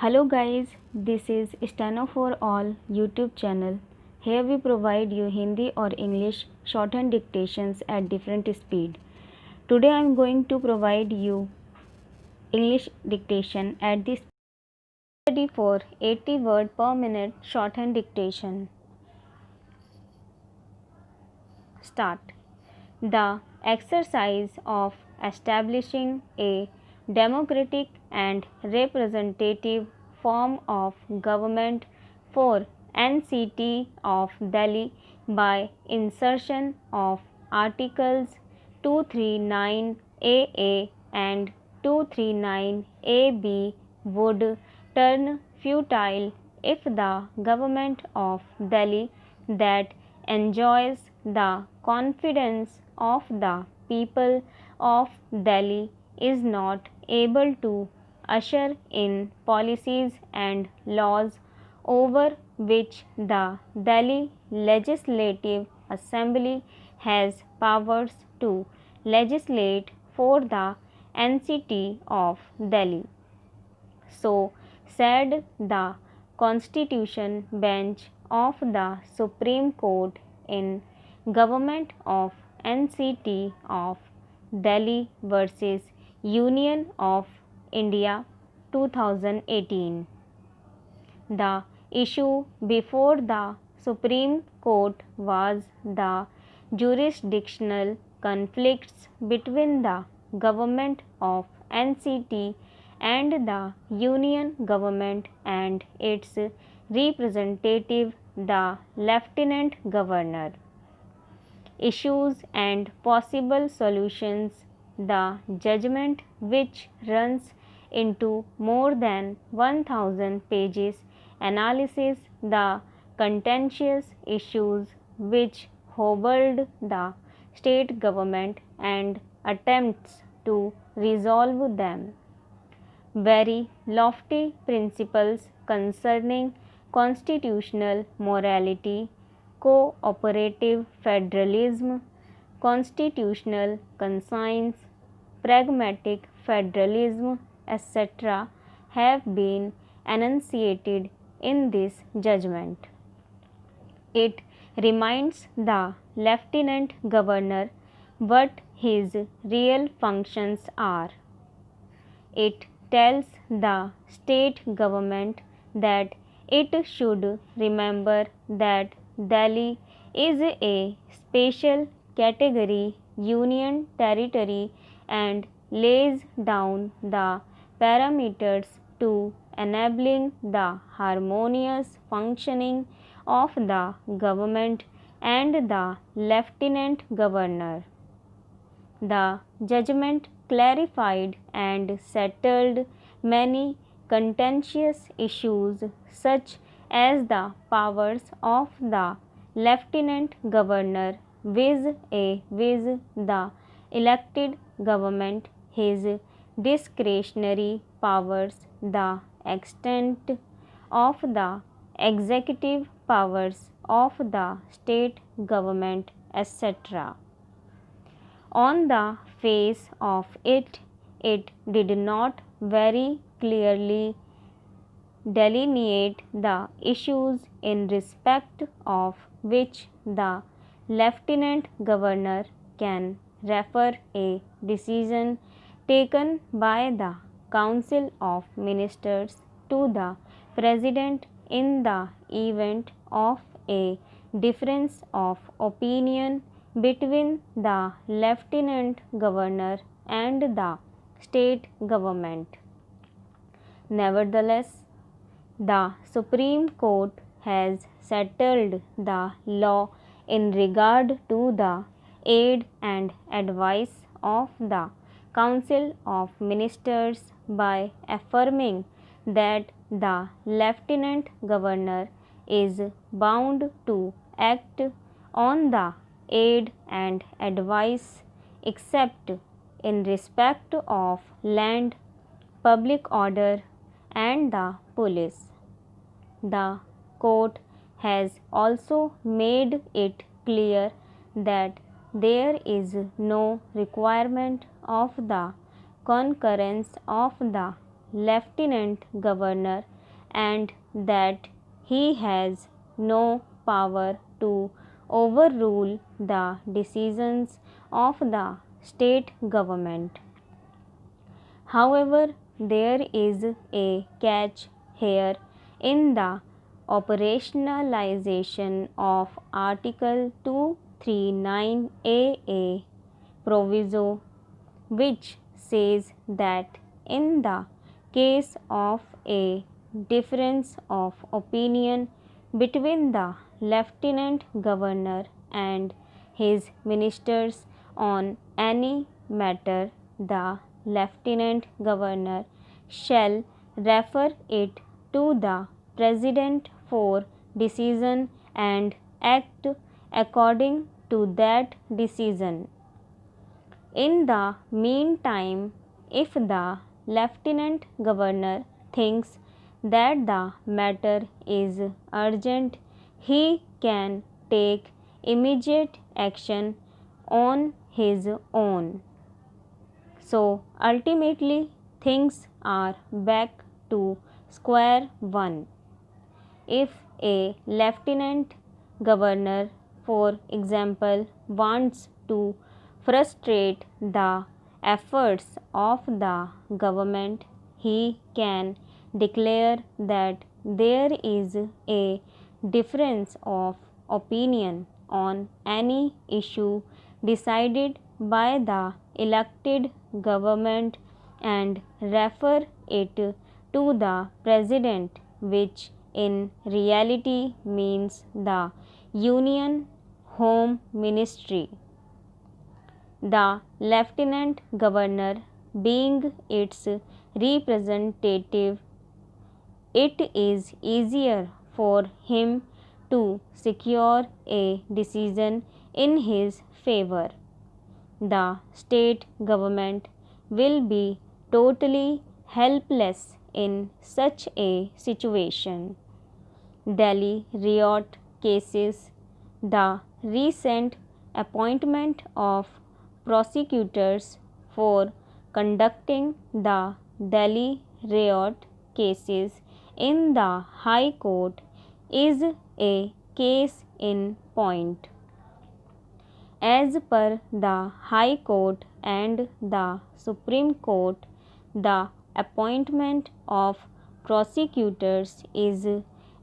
Hello guys, this is Steno for All YouTube channel. Here we provide you Hindi or English shorthand dictations at different speed. Today I am going to provide you English dictation at this ready for 80 word per minute shorthand dictation. Start. The exercise of establishing a democratic and representative form of government for NCT of Delhi by insertion of Articles 239AA and 239AB would turn futile if the government of Delhi that enjoys the confidence of the people of Delhi is not able to usher in policies and laws over which the Delhi Legislative Assembly has powers to legislate for the NCT of Delhi. So said the Constitution Bench of the Supreme Court in Government of NCT of Delhi versus Union of India 2018. The issue before the Supreme Court was the jurisdictional conflicts between the government of NCT and the Union government and its representative, the Lieutenant Governor. Issues and possible solutions. The judgment, which runs into more than 1000 pages, analyzes the contentious issues which hobbled the state government and attempts to resolve them. Very lofty principles concerning constitutional morality, cooperative federalism, constitutional conscience, pragmatic federalism, etc., have been enunciated in this judgment. It reminds the Lieutenant Governor what his real functions are. It tells the state government that it should remember that Delhi is a special category union territory and lays down the parameters to enabling the harmonious functioning of the government and the Lieutenant Governor. The judgment clarified and settled many contentious issues such as the powers of the Lieutenant Governor vis the elected government, his discretionary powers, the extent of the executive powers of the state government, etc. On the face of it, it did not very clearly delineate the issues in respect of which the Lieutenant Governor can refer a decision taken by the Council of Ministers to the President in the event of a difference of opinion between the Lieutenant Governor and the state government. Nevertheless, the Supreme Court has settled the law in regard to the aid and advice of the Council of Ministers by affirming that the Lieutenant Governor is bound to act on the aid and advice except in respect of land, public order, and the police. The court has also made it clear that there is no requirement of the concurrence of the lieutenant governor and that he has no power to overrule the decisions of the state government. However, there is a catch here in the operationalization of Article 239AA proviso, which says that in the case of a difference of opinion between the lieutenant governor and his ministers on any matter, the lieutenant governor shall refer it to the president for decision and act according to that decision. In the meantime, if the lieutenant governor thinks that the matter is urgent, he can take immediate action on his own. So ultimately, things are back to square one. If a lieutenant governor, for example, wants to frustrate the efforts of the government, he can declare that there is a difference of opinion on any issue decided by the elected government and refer it to the president, which in reality means the Union Home Ministry. The lieutenant governor being its representative, it is easier for him to secure a decision in his favor. The state government will be totally helpless in such a situation. Delhi riot cases, the recent appointment of prosecutors for conducting the Delhi riot cases in the High Court is a case in point. As per the High Court and the Supreme Court, the appointment of prosecutors is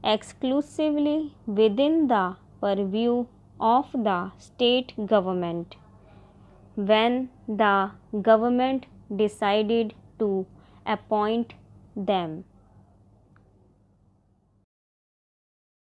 exclusively within the purview of the state government. When the government decided to appoint them,